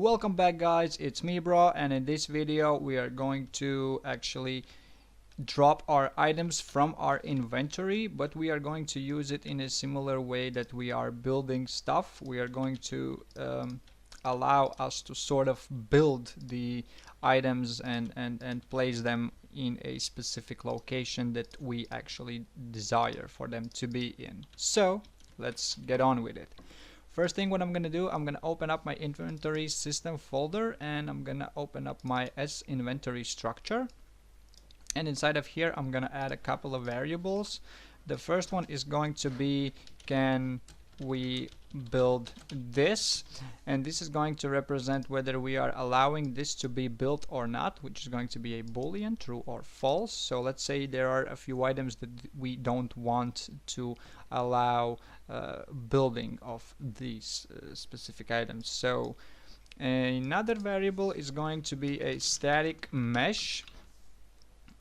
Welcome back, guys, it's me, bro, and in this video we are going to actually drop our items from our inventory, but we are going to use it in a similar way that we are building stuff. We are going to allow us to sort of build the items and place them in a specific location that we actually desire for them to be in. So let's get on with it. First thing what I'm gonna do, I'm gonna open up my inventory system folder, and I'm gonna open up my S inventory structure, and inside of here I'm gonna add a couple of variables. The first one is going to be, can we build this, and this is going to represent whether we are allowing this to be built or not, which is going to be a boolean, true or false. So let's say there are a few items that we don't want to allow building of these specific items. So another variable is going to be a static mesh,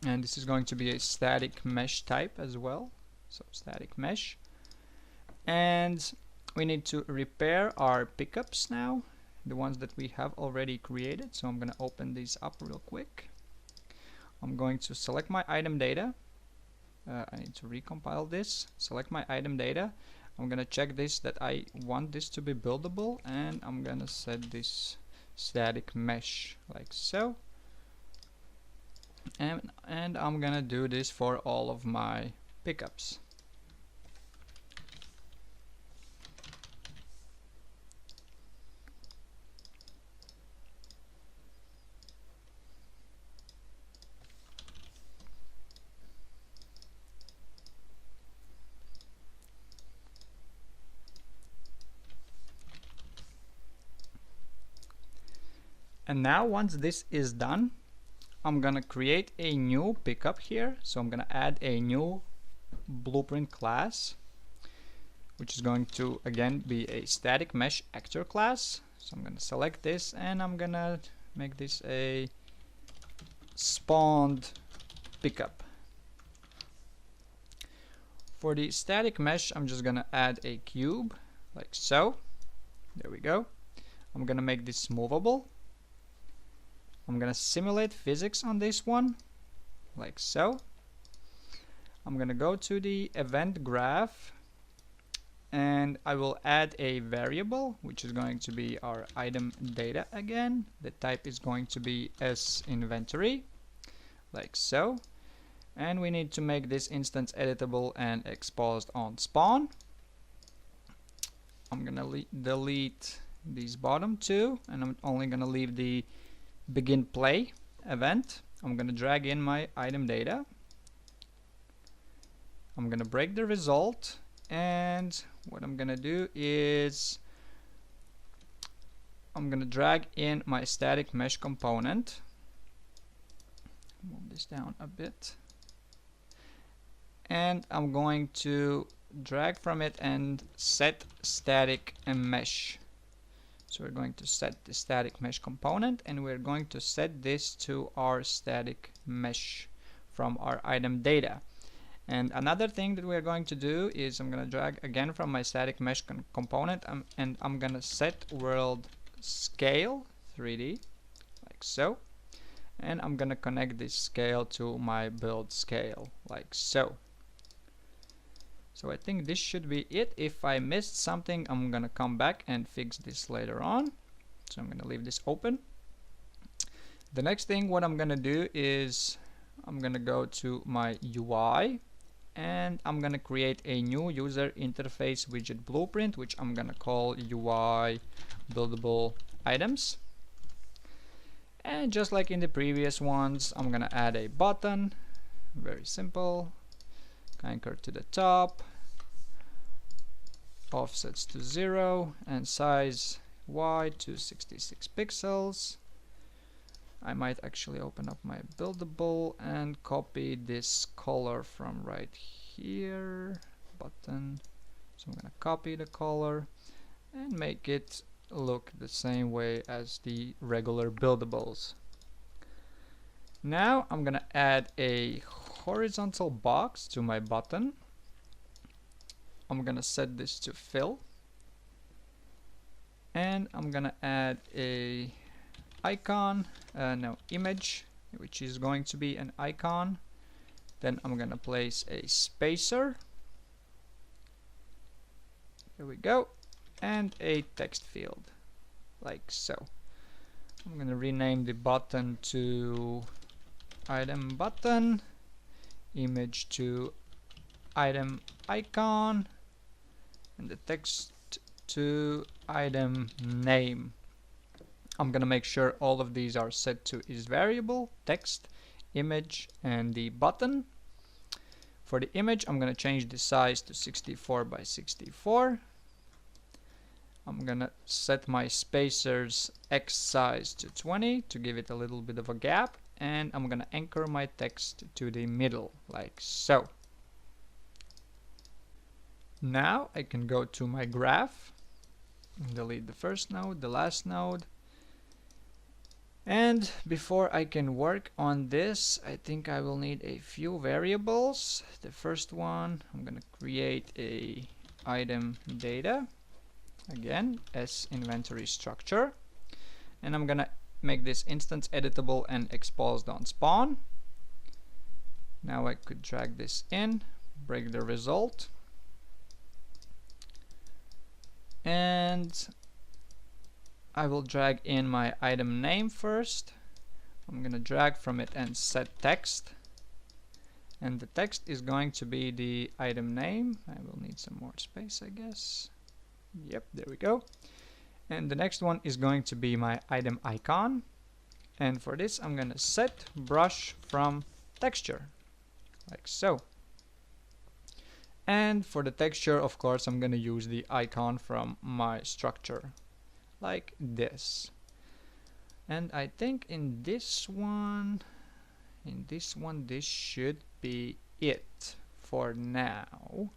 and this is going to be a static mesh type as well, so static mesh. And we need to repair our pickups now, the ones that we have already created. So I'm going to open these up real quick. I'm going to select my item data. I need to recompile this, select my item data. I'm going to check this that I want this to be buildable, and I'm going to set this static mesh like so. And I'm going to do this for all of my pickups. And now once this is done, I'm gonna create a new pickup here. So I'm gonna add a new blueprint class, which is going to again be a static mesh actor class. So I'm gonna select this, and I'm gonna make this a spawned pickup. For the static mesh, I'm just gonna add a cube like so. There we go. I'm gonna make this movable. I'm gonna simulate physics on this one like so. I'm gonna go to the event graph, and I will add a variable which is going to be our item data again. The type is going to be S inventory like so, and we need to make this instance editable and exposed on spawn. I'm gonna delete these bottom two, and I'm only gonna leave the begin play event. I'm gonna drag in my item data. I'm gonna break the result, and what I'm gonna do is I'm gonna drag in my static mesh component. Move this down a bit, and I'm going to drag from it and set static mesh. So we're going to set the static mesh component, and we're going to set this to our static mesh from our item data. And another thing that we're going to do is I'm going to drag again from my static mesh component, and I'm going to set world scale 3D like so. And I'm going to connect this scale to my build scale like so. So I think this should be it. If I missed something, I'm gonna come back and fix this later on. So I'm gonna leave this open. The next thing what I'm gonna do is I'm gonna go to my UI, and I'm gonna create a new user interface widget blueprint, which I'm gonna call UI buildable items. And just like in the previous ones, I'm gonna add a button, very simple. Anchor to the top, offsets to 0, and size wide to 66 pixels. I might actually open up my buildable and copy this color from right here, button. So I'm gonna copy the color and make it look the same way as the regular buildables. Now I'm gonna add a horizontal box to my button. I'm gonna set this to fill, And I'm gonna add a icon, image, which is going to be an icon. Then I'm gonna place a spacer. Here we go. And a text field, like so. I'm gonna rename the button to item button, image to item icon, and the text to item name. I'm gonna make sure all of these are set to is variable, text, image, and the button. For the image, I'm gonna change the size to 64 by 64. I'm gonna set my spacer's X size to 20 to give it a little bit of a gap, and I'm gonna anchor my text to the middle, like so. Now I can go to my graph, delete the first node, the last node, and before I can work on this, I think I will need a few variables. The first one, I'm gonna create a item data, again as inventory structure, and I'm gonna make this instance editable and exposed on spawn. Now I could drag this in, break the result, and I will drag in my item name first. I'm gonna drag from it and set text, and the text is going to be the item name. I will need some more space, I guess. Yep, there we go. And the next one is going to be my item icon, and for this I'm gonna set brush from texture, like so. And for the texture, of course, I'm gonna use the icon from my structure, like this. And I think in this one, this should be it for now.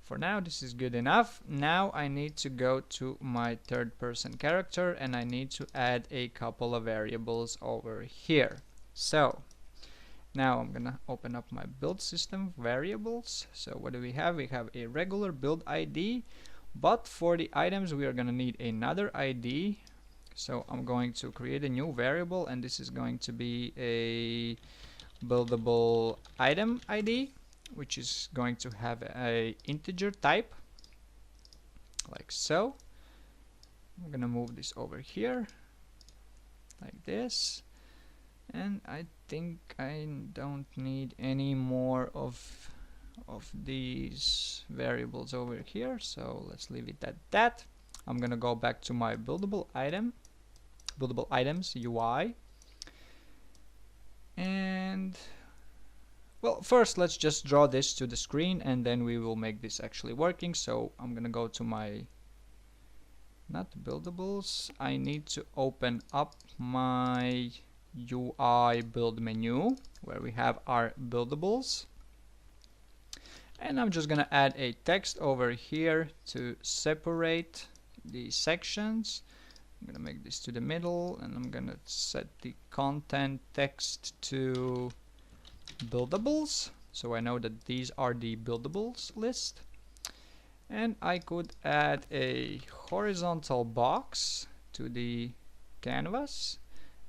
For now, this is good enough. Now I need to go to my third person character, and I need to add a couple of variables over here. So now I'm gonna open up my build system variables. So what do we have? We have a regular build ID, but for the items we are gonna need another ID. So I'm going to create a new variable, and this is going to be a buildable item ID, which is going to have a integer type, like so. I'm gonna move this over here, like this. And I think I don't need any more of these variables over here, so let's leave it at that. I'm gonna go back to my buildable items UI, and well, first let's just draw this to the screen, and then we will make this actually working. So I'm gonna go to my, not buildables, I need to open up my UI build menu where we have our buildables, and I'm just gonna add a text over here to separate the sections. I'm gonna make this to the middle, and I'm gonna set the content text to buildables, so I know that these are the buildables list. And I could add a horizontal box to the canvas,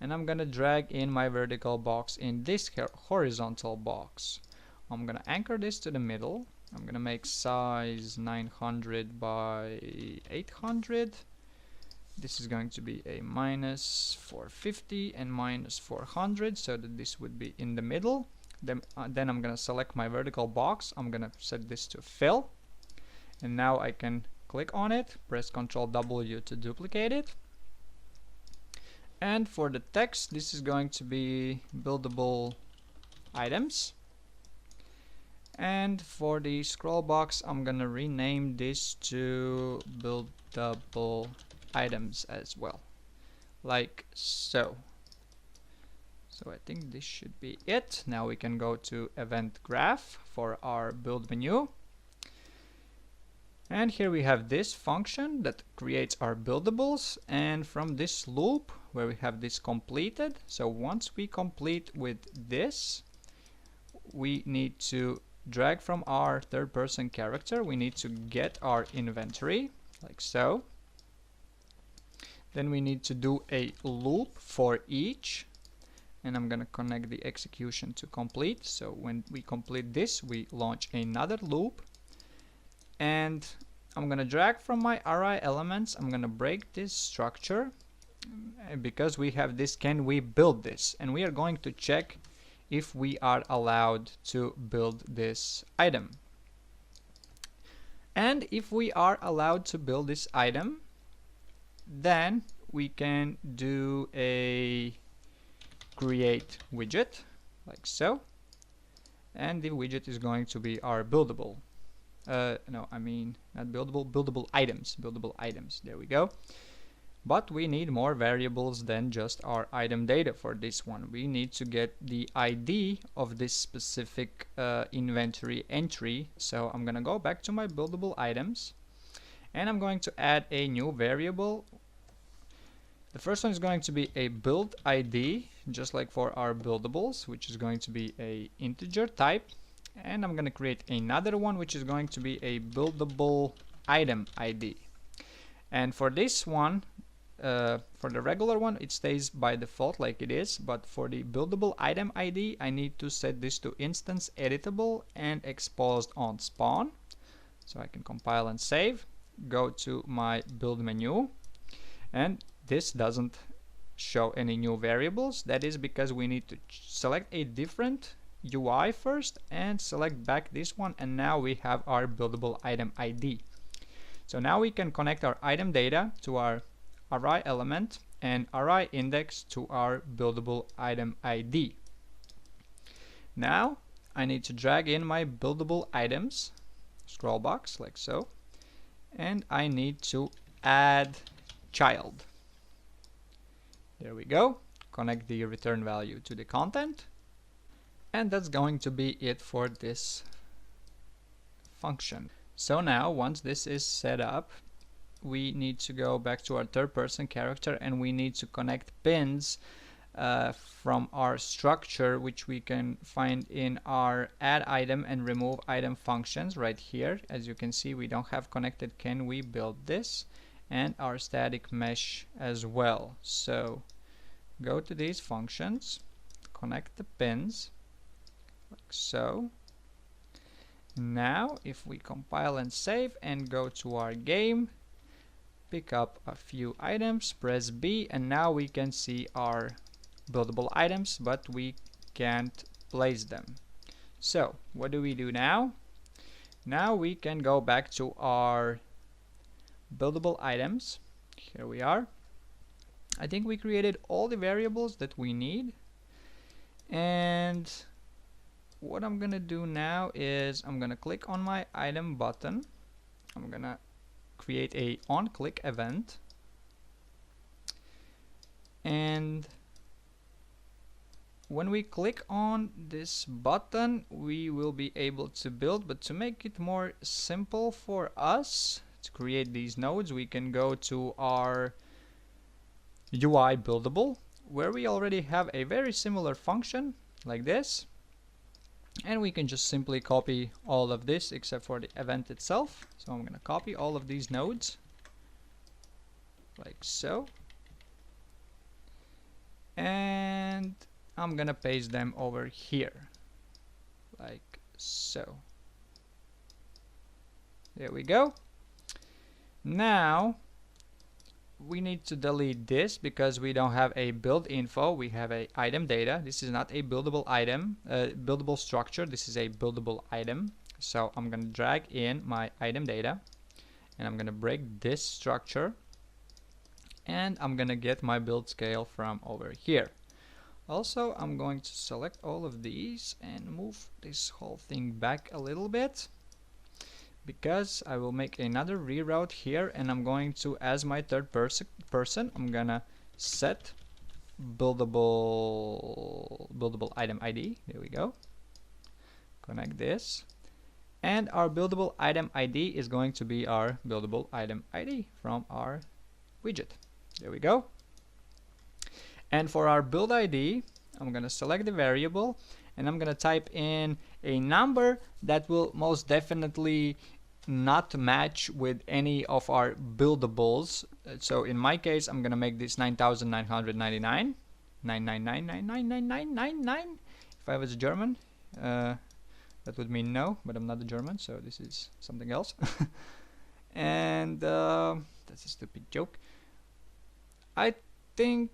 and I'm gonna drag in my vertical box in this horizontal box. I'm gonna anchor this to the middle. I'm gonna make size 900 by 800. This is going to be a minus 450 and minus 400, so that this would be in the middle. Then I'm gonna select my vertical box. I'm gonna set this to fill, and now I can click on it, press Ctrl W to duplicate it. And for the text, this is going to be buildable items. And for the scroll box, I'm gonna rename this to buildable items as well, like so. So I think this should be it. Now we can go to event graph for our build menu. And here we have this function that creates our buildables, and from this loop where we have this completed, so once we complete with this, we need to drag from our third person character, we need to get our inventory, like so. Then we need to do a loop for each, and I'm gonna connect the execution to complete. So when we complete this, we launch another loop, and I'm gonna drag from my array elements. I'm gonna break this structure because we have this can we build this, and we are going to check if we are allowed to build this item. And if we are allowed to build this item, then we can do a create widget like so, and the widget is going to be our buildable no, I mean not buildable items, there we go. But we need more variables than just our item data for this one. We need to get the ID of this specific inventory entry. So I'm gonna go back to my buildable items, and I'm going to add a new variable. The first one is going to be a build ID, just like for our buildables, which is going to be a integer type. And I'm going to create another one, which is going to be a buildable item ID. And for this one, for the regular one, it stays by default like it is. But for the buildable item ID, I need to set this to instance editable and exposed on spawn. So I can compile and save, go to my build menu, and this doesn't show any new variables. That is because we need to select a different UI first and select back this one, and now we have our buildable item ID. So now we can connect our item data to our array element and array index to our buildable item ID. Now I need to drag in my buildable items scroll box like so, and I need to add child. There we go. Connect the return value to the content. And that's going to be it for this function. So now once this is set up, we need to go back to our third person character, and we need to connect pins from our structure, which we can find in our add item and remove item functions right here. As you can see, we don't have connected can we build this, and our static mesh as well. So go to these functions, connect the pins like so. Now if we compile and save and go to our game, pick up a few items, press B, and now we can see our buildable items, but we can't place them. So what do we do now? Now we can go back to our buildable items. Here we are. I think we created all the variables that we need, and what I'm gonna do now is I'm gonna click on my item button. I'm gonna create a on click event, and when we click on this button we will be able to build. But to make it more simple for us to create these nodes, we can go to our UI buildable, where we already have a very similar function like this, and we can just simply copy all of this except for the event itself. So I'm gonna copy all of these nodes like so, and I'm gonna paste them over here like so. There we go. Now we need to delete this because we don't have a build info, we have a item data. This is not a buildable item, buildable structure, this is a buildable item. So I'm gonna drag in my item data, and I'm gonna break this structure, and I'm gonna get my build scale from over here. Also, I'm going to select all of these and move this whole thing back a little bit, because I will make another reroute here, and I'm going to, as my third person, I'm gonna set buildable item ID. There we go. Connect this, and our buildable item ID is going to be our buildable item ID from our widget. There we go. And for our build ID, I'm gonna select the variable, and I'm gonna type in a number that will most definitely not match with any of our buildables. So in my case, I'm gonna make this 9,999, 999999999. If I was German, that would mean no, but I'm not a German, so this is something else. And that's a stupid joke. I think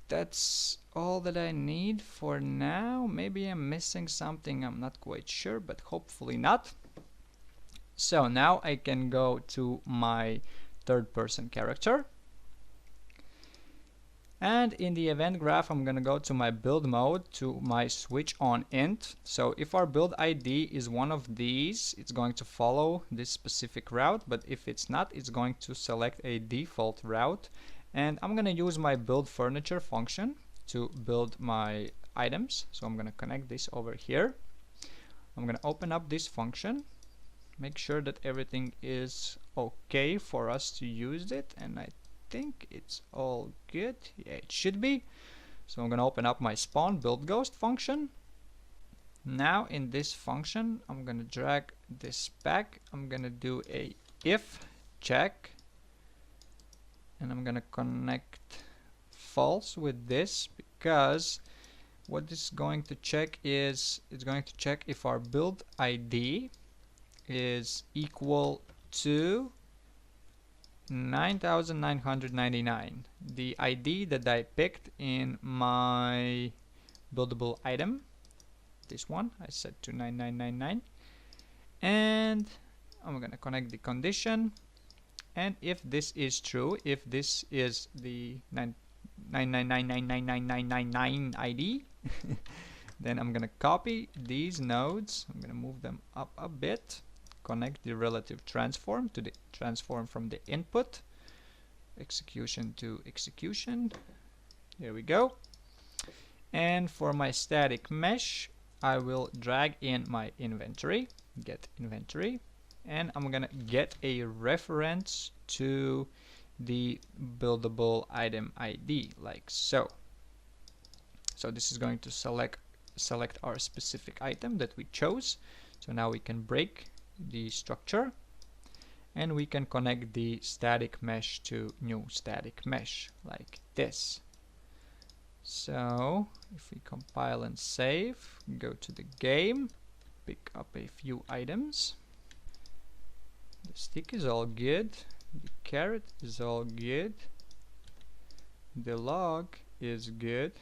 that's all that I need for now. Maybe I'm missing something, I'm not quite sure, but hopefully not. So now I can go to my third person character, and in the event graph I'm gonna go to my build mode, to my switch on int. So if our build ID is one of these, it's going to follow this specific route, but if it's not, it's going to select a default route. And I'm gonna use my build furniture function to build my items. So I'm gonna connect this over here. I'm gonna open up this function, make sure that everything is okay for us to use it, and I think it's all good. Yeah, it should be. So I'm gonna open up my spawn build ghost function. Now in this function I'm gonna drag this back. I'm gonna do a if check, and I'm gonna connect false with this, because what it's going to check is, it's going to check if our build ID is equal to 9,999, the ID that I picked in my buildable item. This one I set to 9999, and I'm gonna connect the condition. And if this is true, if this is the 999999999 ID, then I'm gonna copy these nodes. I'm gonna move them up a bit, connect the relative transform to the transform from the input, execution to execution. There we go. And for my static mesh, I will drag in my inventory, get inventory, and I'm gonna get a reference to the buildable item ID, like so. So this is going to select our specific item that we chose. So now we can break the structure, and we can connect the static mesh to new static mesh, like this. So if we compile and save, go to the game, pick up a few items. The stick is all good, the carrot is all good, the log is good.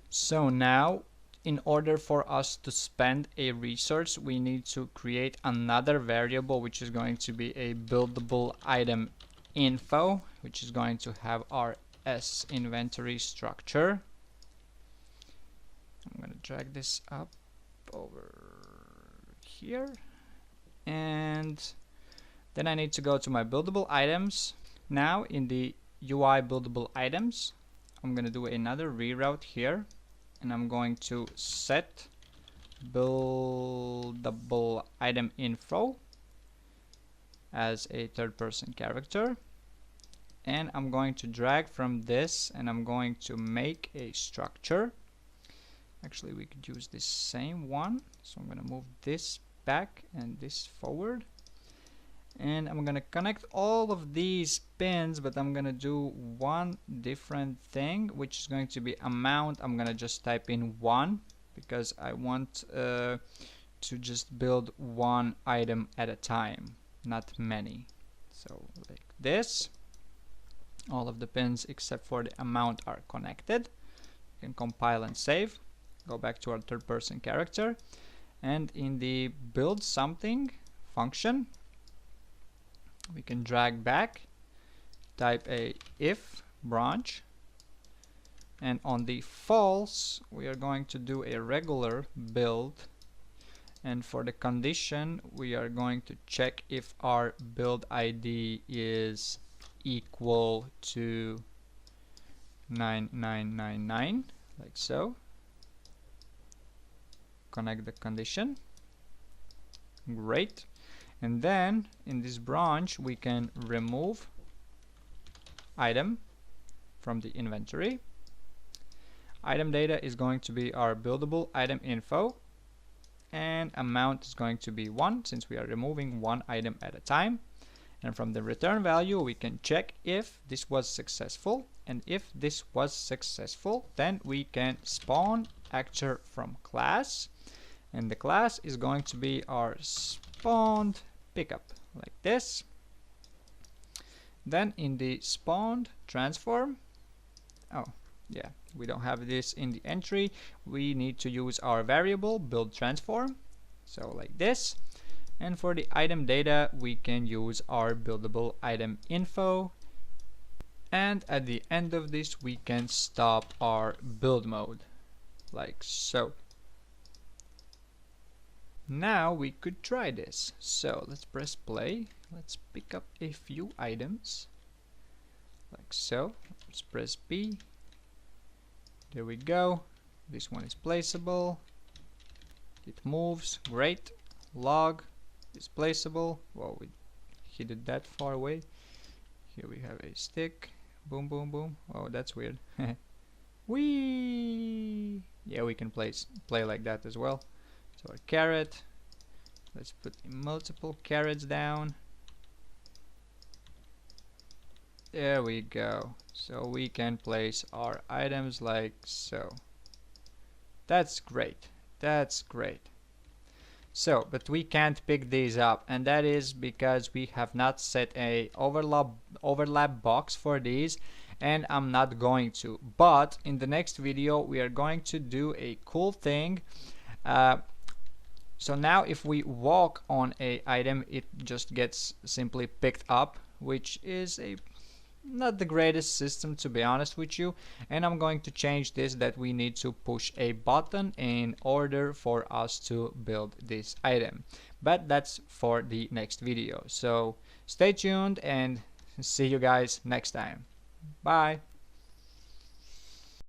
So now, in order for us to spend a resource, we need to create another variable, which is going to be a buildable item info, which is going to have our S inventory structure. I'm going to drag this up over here, and then I need to go to my buildable items. Now in the UI buildable items, I'm going to do another reroute here, and I'm going to set buildable item info as a third person character, and I'm going to drag from this, and I'm going to make a structure. Actually, we could use this same one, so I'm going to move this back and this forward, and I'm going to connect all of these pins, but I'm going to do one different thing, which is going to be amount. I'm going to just type in 1, because I want to just build one item at a time, not many. So like this, all of the pins except for the amount are connected. You can compile and save, go back to our third person character, and in the build something function, we can drag back, type a if branch, and on the false we are going to do a regular build, and for the condition we are going to check if our build ID is equal to 9999, like so. Connect the condition. Great. And then in this branch we can remove item from the inventory. Item data is going to be our buildable item info, and amount is going to be 1 since we are removing one item at a time. And from the return value we can check if this was successful, and if this was successful then we can spawn actor from class, and the class is going to be our spawned pickup like this. Then in the spawned transform, oh yeah, we don't have this in the entry, we need to use our variable build transform, so like this. And for the item data we can use our buildable item info, and at the end of this we can stop our build mode like so. Now we could try this, so let's press play, let's pick up a few items like so. Let's press B, there we go, this one is placeable, it moves, great. Log is placeable, well we hid it that far away. Here we have a stick, boom boom boom, oh that's weird. Whee! Yeah, we can play like that as well. So our carrot, let's put multiple carrots down. There we go. So we can place our items like so. That's great. That's great. So, but we can't pick these up, and that is because we have not set a overlap box for these, and I'm not going to. But in the next video we are going to do a cool thing. So now if we walk on a item it just gets simply picked up, which is not the greatest system to be honest with you, and I'm going to change this that we need to push a button in order for us to build this item, but that's for the next video. So stay tuned and see you guys next time. Bye.